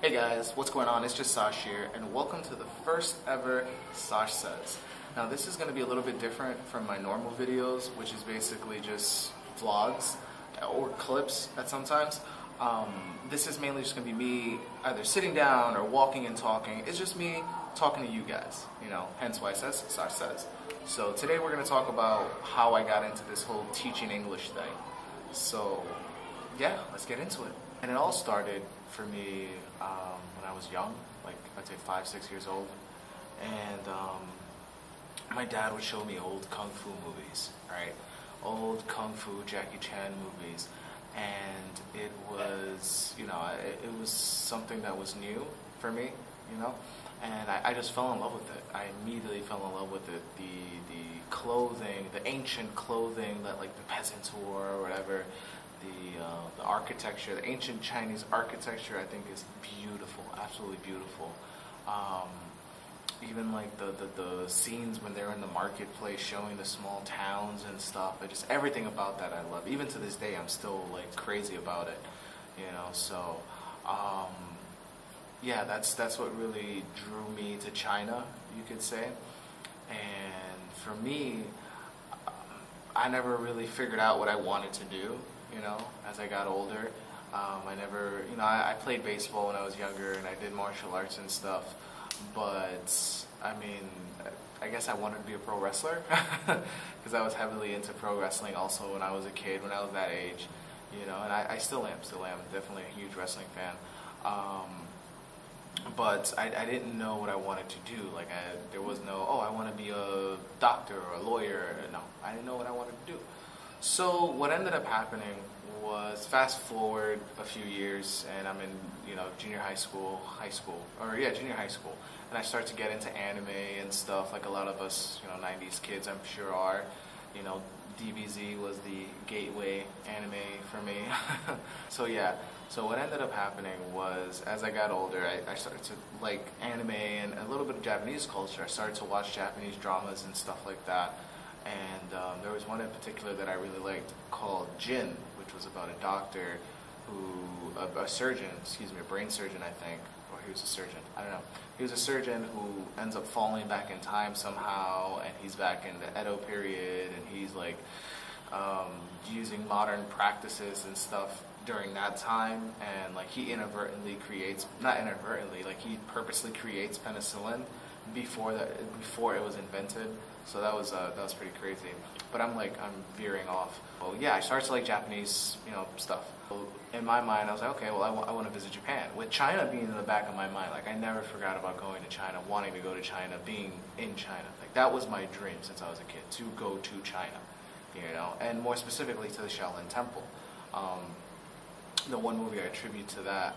Hey guys, what's going on? It's just Sash here, and welcome to the first ever Sash Says. Now this is going to be a little bit different from my normal videos, which is basically just vlogs or clips at sometimes. This is mainly just going to be me either sitting down or walking and talking. It's just me talking to you guys, hence why it says Sash Says. So today we're going to talk about how I got into this whole teaching English thing. So yeah, let's get into it. And it all started for me when I was young, like I'd say 5-6 years old, and my dad would show me old kung fu movies, right? Old kung fu Jackie Chan movies, and it was, it was something that was new for me, and I just fell in love with it. I immediately fell in love with it. The clothing, the ancient clothing that like the peasants wore or whatever. The architecture, the ancient Chinese architecture, I think is beautiful, absolutely beautiful. Even like the scenes when they're in the marketplace showing the small towns and stuff, just everything about that I love. Even to this day, I'm still like crazy about it, so yeah, that's what really drew me to China, you could say. And for me, I never really figured out what I wanted to do. As I got older, I never, I played baseball when I was younger, and I did martial arts and stuff, but, I mean, I guess I wanted to be a pro wrestler, because I was heavily into pro wrestling also when I was a kid, when I was that age, and I still am, definitely a huge wrestling fan, but I didn't know what I wanted to do. Like, there was no, I want to be a doctor or a lawyer. No, I didn't know what I wanted to do. So what ended up happening was, fast forward a few years, and I'm in, junior high school, and I start to get into anime and stuff, like a lot of us, 90s kids, I'm sure are. DBZ was the gateway anime for me. So yeah, so what ended up happening was, as I got older, I started to like anime and a little bit of Japanese culture. I started to watch Japanese dramas and stuff like that. And there was one in particular that I really liked called Jin, which was about a doctor a surgeon, a brain surgeon, I think, or he was a surgeon, I don't know. He was a surgeon who ends up falling back in time somehow, and he's back in the Edo period, and he's like using modern practices and stuff during that time, and like he he purposely creates penicillin before it was invented. So that was pretty crazy. But I'm veering off. Well, yeah, I started to like Japanese, stuff. In my mind, I was like, okay, well, I want to visit Japan. With China being in the back of my mind, like I never forgot about going to China, wanting to go to China, being in China. Like that was my dream since I was a kid, to go to China, and more specifically to the Shaolin Temple. The one movie I attribute to that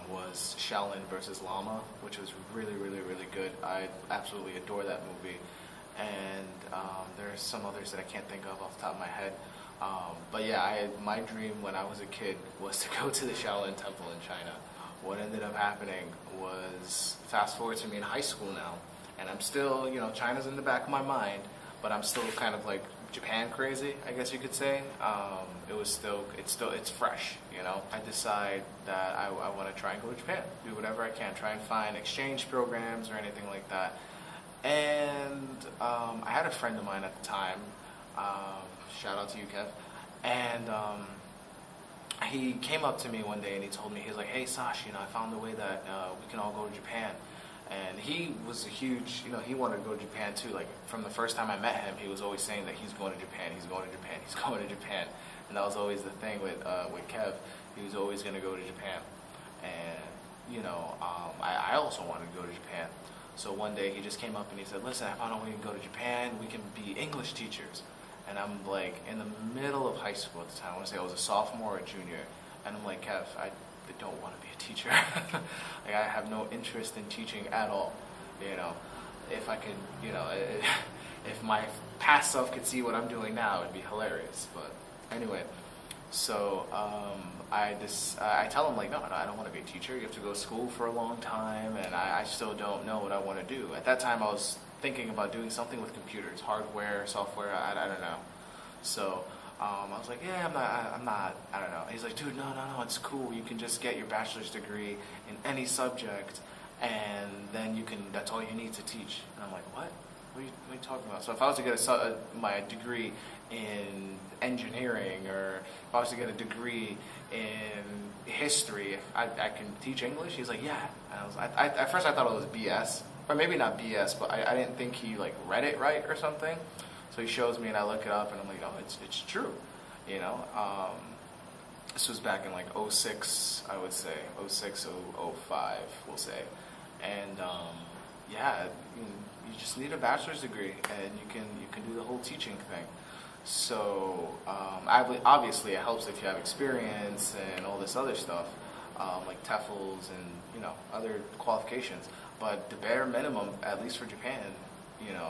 was Shaolin versus Lama, which was really, really, really good. I absolutely adore that movie. And there's some others that I can't think of off the top of my head. But yeah, my dream when I was a kid was to go to the Shaolin Temple in China. What ended up happening was, fast forward to me in high school now, and I'm still, China's in the back of my mind, but I'm still kind of like Japan crazy, I guess you could say. It's fresh, I decide that I want to try and go to Japan, do whatever I can, try and find exchange programs or anything like that. And I had a friend of mine at the time, shout out to you, Kev, and he came up to me one day and he told me, he was like, hey Sash, I found a way that we can all go to Japan. And he was a huge, he wanted to go to Japan too. Like from the first time I met him, he was always saying that he's going to Japan, he's going to Japan, he's going to Japan. And that was always the thing with Kev. He was always going to go to Japan. And, I also wanted to go to Japan. So one day he just came up and he said, listen, I found out we can go to Japan, we can be English teachers. And I'm like in the middle of high school at the time. I want to say I was a sophomore or a junior. And I'm like, Kev, I don't want to be a teacher. Like I have no interest in teaching at all. If I could, if my past self could see what I'm doing now, it'd be hilarious. But anyway, so I tell him like, no, I don't want to be a teacher. You have to go to school for a long time, and I still don't know what I want to do. At that time, I was thinking about doing something with computers, hardware, software, I don't know. So I was like, yeah, I'm not, I don't know. He's like, dude, no, it's cool. You can just get your bachelor's degree in any subject, and then that's all you need to teach. And I'm like, what? What are you talking about? So if I was to get my degree in engineering, or if I was to get a degree in history, I can teach English? He's like, yeah. And at first I thought it was BS, or maybe not BS, but I didn't think he like read it right or something. So he shows me and I look it up and I'm like, oh, it's true, you know. This was back in like '06, I would say, '06, '05, we'll say, and yeah, you just need a bachelor's degree and you can do the whole teaching thing. So obviously it helps if you have experience and all this other stuff, like TEFLs and other qualifications. But the bare minimum, at least for Japan,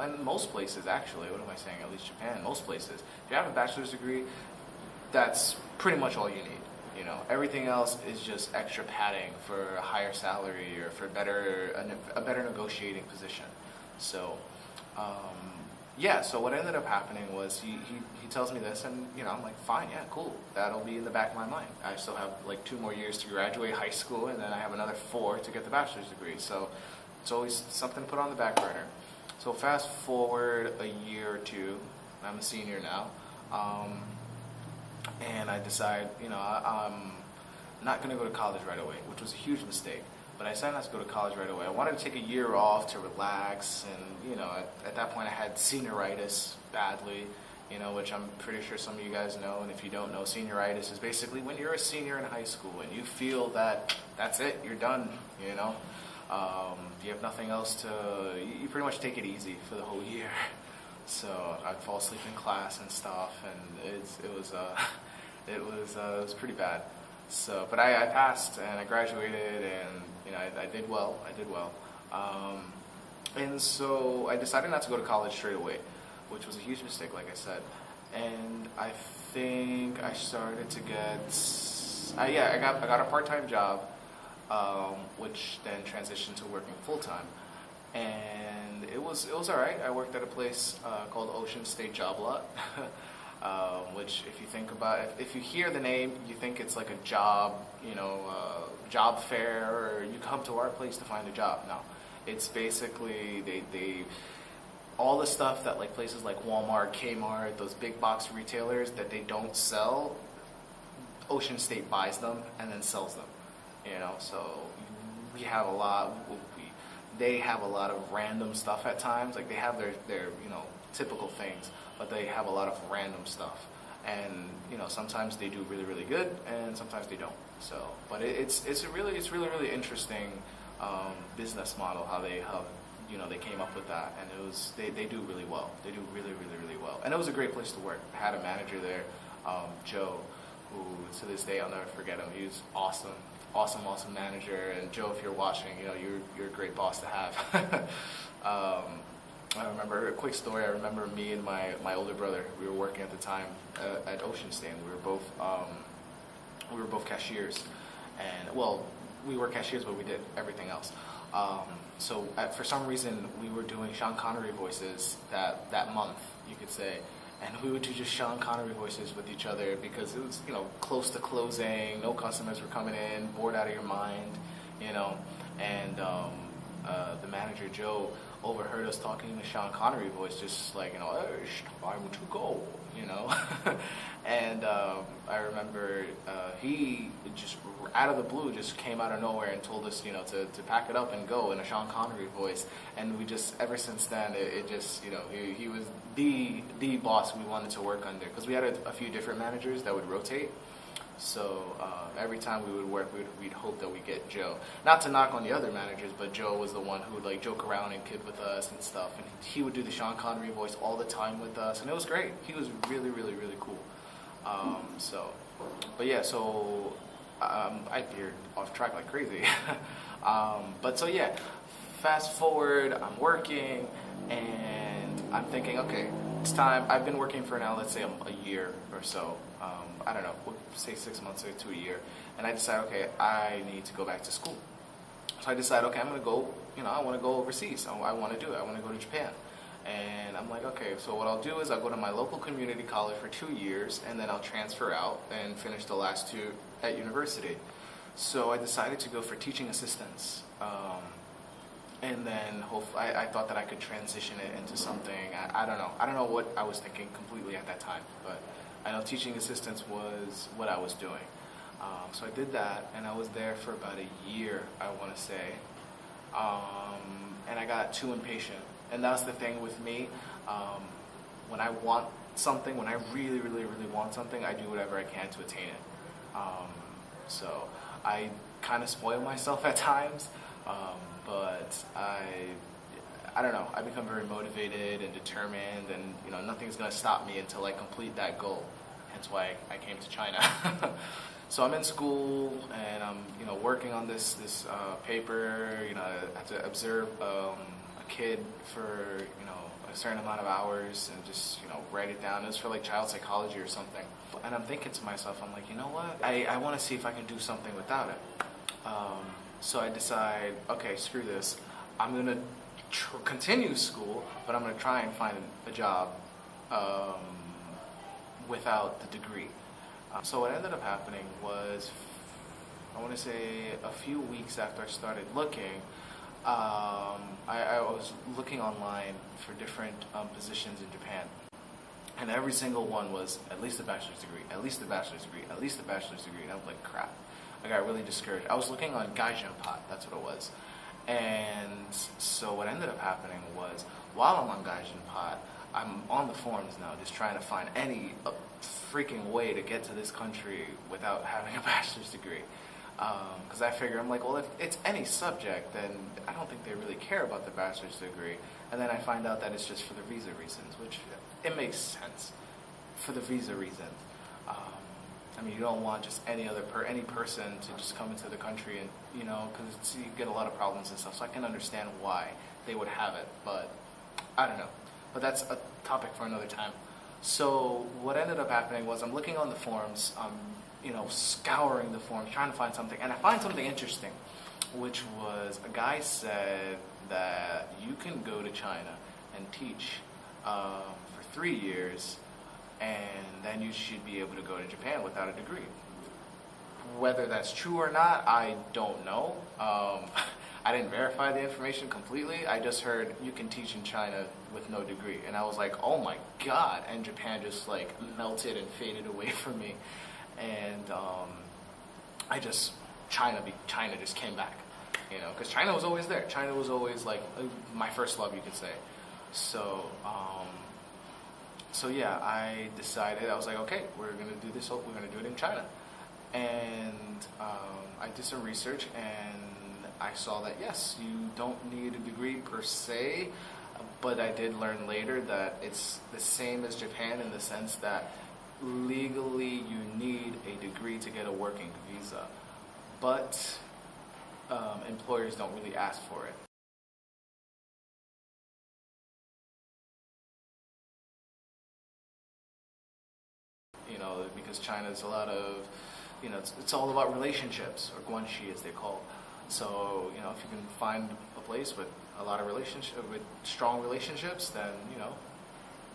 and most places actually, what am I saying, at least Japan, most places, if you have a bachelor's degree, that's pretty much all you need. Everything else is just extra padding for a higher salary or for a better negotiating position. So, yeah, so what ended up happening was he tells me this, and I'm like, fine, yeah, cool, that'll be in the back of my mind. I still have like 2 more years to graduate high school, and then I have another 4 to get the bachelor's degree, so it's always something to put on the back burner. So fast forward a year or 2, I'm a senior now, and I decide, I'm not going to go to college right away, which was a huge mistake. But I decided not to go to college right away. I wanted to take a year off to relax, and at that point I had senioritis badly, which I'm pretty sure some of you guys know. And if you don't know, senioritis is basically when you're a senior in high school and you feel that that's it, you're done. You have nothing else to. You pretty much take it easy for the whole year. So I'd fall asleep in class and stuff, and it was pretty bad. So, but I passed and I graduated, and I did well. And so I decided not to go to college straight away, which was a huge mistake, like I said. And I think I started to get, I got a part-time job, which then transitioned to working full-time. And it was all right. I worked at a place called Ocean State Job Lot, which if you think about it, if you hear the name, you think it's like a job, job fair, or you come to our place to find a job. No, it's basically they all the stuff that like places like Walmart, Kmart, those big box retailers that they don't sell, Ocean State buys them and then sells them. So we have a lot. They have a lot of random stuff at times. Like they have their typical things, but they have a lot of random stuff. And sometimes they do really, really good, and sometimes they don't. So, but it's really interesting business model how they came up with that, and they do really well. They do really, really, really well. And it was a great place to work. I had a manager there, Joe, who to this day I'll never forget him. He was awesome. Awesome manager, and Joe, if you're watching, you're a great boss to have. I remember a quick story. I remember me and my older brother. We were working at the time at Ocean State. We were both cashiers, and well, we were cashiers, but we did everything else. So for some reason, we were doing Sean Connery voices that month, you could say. And we would do just Sean Connery voices with each other because it was, close to closing, no customers were coming in, bored out of your mind, and the manager, Joe, overheard us talking in a Sean Connery voice, just like, hey, it's time to go, and I remember he just out of the blue just came out of nowhere and told us, to pack it up and go in a Sean Connery voice, and we just, ever since then, it just, he was the boss we wanted to work under, because we had a few different managers that would rotate. So every time we would work, we'd hope that we get Joe. Not to knock on the other managers, but Joe was the one who would like joke around and kid with us and stuff. And he would do the Sean Connery voice all the time with us, and it was great. He was really, really, really cool. But yeah, so I veered off track like crazy. But so yeah, fast forward, I'm working, and I'm thinking, okay, it's time. I've been working for now, let's say a year or so. I don't know, we'll say 6 months to a year. And I decide, okay, I need to go back to school. So I decide, okay, I'm going to go, I want to go overseas. I want to do it. I want to go to Japan. And I'm like, okay, so what I'll do is I'll go to my local community college for 2 years, and then I'll transfer out and finish the last 2 at university. So I decided to go for teaching assistants. And then I thought that I could transition it into something, I don't know. I don't know what I was thinking completely at that time, but I know teaching assistants was what I was doing. So I did that, and I was there for about a year, I want to say. And I got too impatient. And that's the thing with me. When I want something, when I really, really, really want something, I do whatever I can to attain it. So I kind of spoil myself at times, but I don't know. I become very motivated and determined, and nothing's gonna stop me until I complete that goal. Hence why I came to China. So I'm in school, and I'm working on this paper. I have to observe a kid for a certain amount of hours and just write it down. It was for like child psychology or something. And I'm thinking to myself, I'm like, you know what? I want to see if I can do something without it. So I decide, okay, screw this. I'm gonna continue school, but I'm gonna try and find a job without the degree. So what ended up happening was, I want to say a few weeks after I started looking, I was looking online for different positions in Japan. And every single one was at least a bachelor's degree, at least a bachelor's degree, at least a bachelor's degree. And I was like, crap. I got really discouraged. I was looking on Gaijin Pot, that's what it was. And so what ended up happening was, while I'm on Gaijin Pot, I'm on the forums now just trying to find any freaking way to get to this country without having a bachelor's degree. Because I figure, I'm like, well, if it's any subject, then I don't think they really care about the bachelor's degree. And then I find out that it's just for the visa reasons, which it makes sense for the visa reasons. I mean, you don't want just any person to just come into the country and, because you get a lot of problems and stuff. So I can understand why they would have it, but I don't know. But that's a topic for another time. So what ended up happening was I'm looking on the forums, scouring the forums, trying to find something, and I find something interesting, which was a guy said that you can go to China and teach for 3 years, and then you should be able to go to Japan without a degree. Whether that's true or not, I don't know. I didn't verify the information completely. I just heard you can teach in China with no degree. And I was like, oh my God. And Japan just like melted and faded away from me. And China just came back, because China was always there. China was always like my first love, you could say. So yeah, I decided, I was like, okay, we're going to do this, we're going to do it in China. And I did some research, and I saw that, yes, you don't need a degree per se, but I did learn later that it's the same as Japan in the sense that legally you need a degree to get a working visa, but employers don't really ask for it. Because China's a lot of, it's all about relationships, or guanxi as they call. So, if you can find a place with a lot of with strong relationships, then,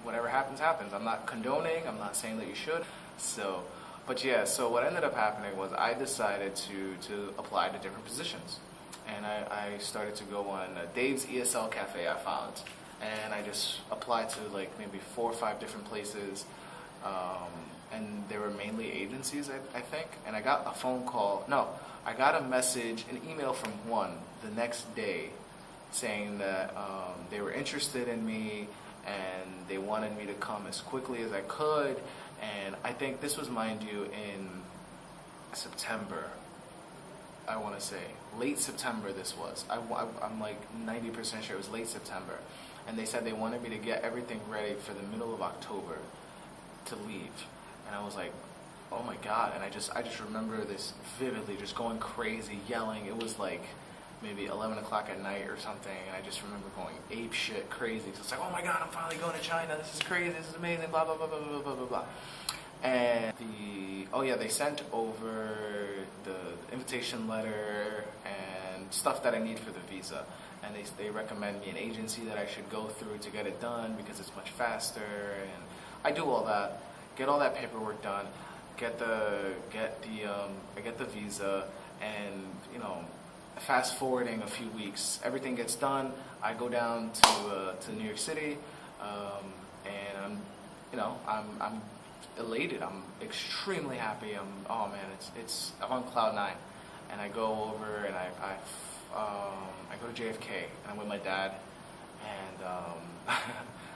whatever happens, happens. I'm not condoning, I'm not saying that you should. So, but yeah, so what ended up happening was I decided to apply to different positions. And I started to go on Dave's ESL Cafe, I found. And I just applied to like maybe 4 or 5 different places. And they were mainly agencies, I think. And I got a phone call. No, I got a message, an email from one the next day saying that they were interested in me and they wanted me to come as quickly as I could. And I think this was, mind you, in September, I want to say. Late September this was. I'm like 90% sure it was late September. And they said they wanted me to get everything ready for the middle of October to leave. And I was like, oh my God. And I just remember this vividly, just going crazy, yelling. It was like maybe 11 o'clock at night or something. And I just remember going ape shit crazy. So it's like, oh my God, I'm finally going to China. This is crazy. This is amazing. Blah, blah, blah, blah, blah, blah, blah, blah. And they sent over the invitation letter and stuff that I need for the visa. and they recommend me an agency that I should go through to get it done because it's much faster. And I do all that, get all that paperwork done, I get the visa, and you know, fast forwarding a few weeks, everything gets done. I go down to New York City, and I'm elated. I'm extremely happy. Oh man, I'm on cloud 9, and I go over and I go to JFK, and I'm with my dad, and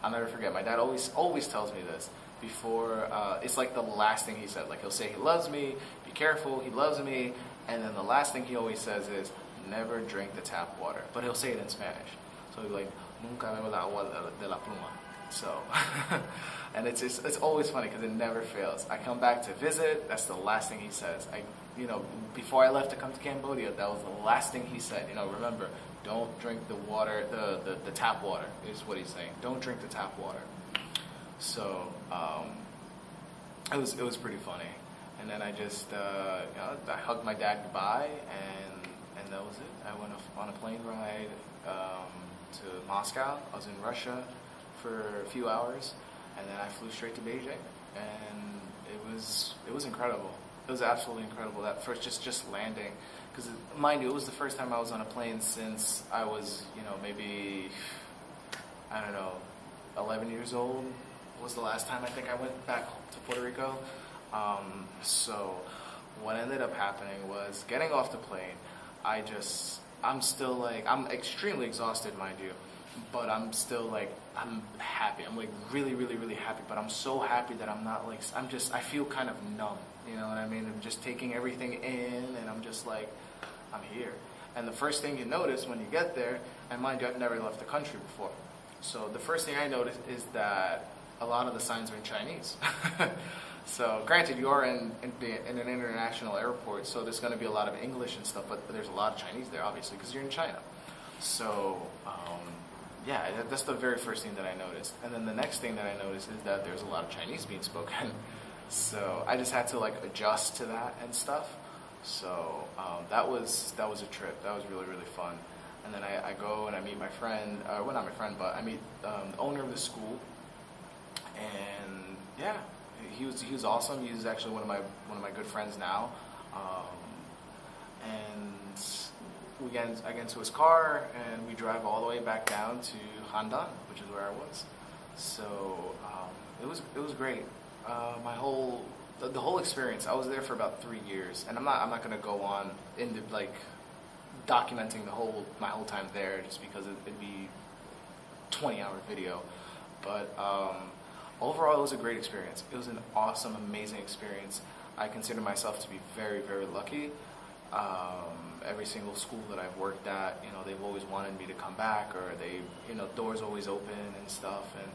I'll never forget. My dad always tells me this before. It's like the last thing he said. Like, he'll say he loves me, be careful, he loves me, and then the last thing he always says is never drink the tap water. But he'll say it in Spanish. So he'll be like, nunca beba el agua de la pluma. So, and it's always funny because it never fails. I come back to visit, that's the last thing he says. Before I left to come to Cambodia, that was the last thing he said. Remember, don't drink the water, the tap water is what he's saying. Don't drink the tap water. So, it was pretty funny. And then I just, I hugged my dad goodbye, and that was it. I went on a plane ride to Moscow. I was in Russia for a few hours, and then I flew straight to Beijing, and it was incredible. It was absolutely incredible. That first just landing, because mind you, it was the first time I was on a plane since I was maybe 11 years old was the last time I think I went back to Puerto Rico. So what ended up happening was getting off the plane. I'm still like, I'm extremely exhausted, mind you, but I'm still like, I'm happy. I'm like really, really, really happy, but I'm so happy that I'm not like, I feel kind of numb, you know what I mean? I'm just taking everything in, and I'm just like, I'm here. And the first thing you notice when you get there, and mind you, I've never left the country before. So the first thing I noticed is that a lot of the signs are in Chinese. So granted, you are in an international airport, so there's going to be a lot of English and stuff, but there's a lot of Chinese there, obviously, because you're in China. So yeah, that's the very first thing that I noticed. And then the next thing that I noticed is that there's a lot of Chinese being spoken. So I just had to like adjust to that and stuff. So that was a trip. That was really, really fun. And then I go and I meet my friend, well, not my friend, but I meet the owner of the school. And yeah, he was awesome. He's actually one of my good friends now. And I get into his car, and we drive all the way back down to Handan, which is where I was. So it was great. The whole experience. I was there for about 3 years, and I'm not gonna go on into like documenting my whole time there, just because it'd be 20-hour video. But overall, it was a great experience. It was an awesome, amazing experience. I consider myself to be very, very lucky. Every single school that I've worked at, they've always wanted me to come back, or doors always open and stuff, and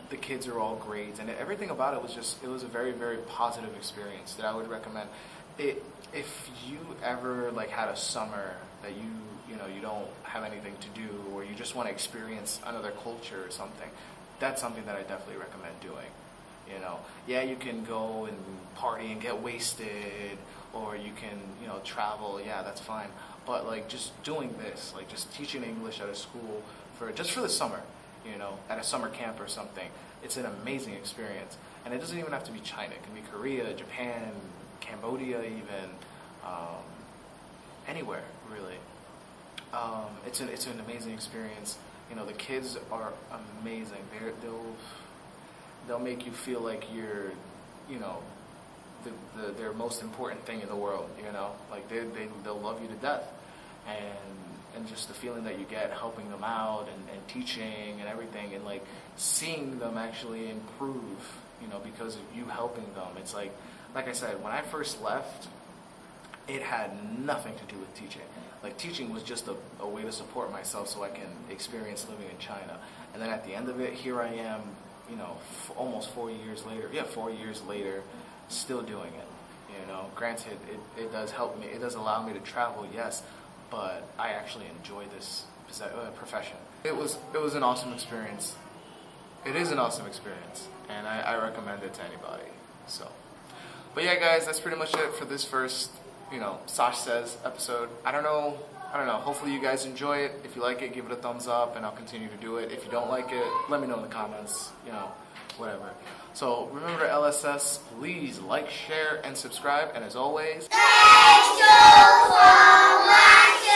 the kids are all great, and everything about it was a very, very positive experience that I would recommend. If you ever like had a summer that you don't have anything to do, or you just want to experience another culture or something, that's something that I definitely recommend doing. Yeah, you can go and party and get wasted, or you can, travel. Yeah, that's fine. But like just doing this, like just teaching English at a school for the summer, at a summer camp or something, it's an amazing experience. And it doesn't even have to be China. It can be Korea, Japan, Cambodia, even anywhere really. It's an amazing experience. The kids are amazing. They'll make you feel like you're, their most important thing in the world. Like they'll love you to death, and just the feeling that you get helping them out and teaching and everything, and like seeing them actually improve, because of you helping them. It's like I said, when I first left, it had nothing to do with teaching. Like teaching was just a way to support myself so I can experience living in China. And then at the end of it, here I am, almost 4 years later. Yeah, 4 years later, still doing it. Granted, it does help me. It does allow me to travel, yes, but I actually enjoy this profession. It was an awesome experience. It is an awesome experience, and I recommend it to anybody. So, but yeah, guys, that's pretty much it for this first, Sash Says episode. I don't know I don't know, hopefully you guys enjoy it. If you like it, give it a thumbs up and I'll continue to do it. If you don't like it, let me know in the comments, you know, whatever. So remember to LSS, please like, share, and subscribe. And as always, thank you for watching.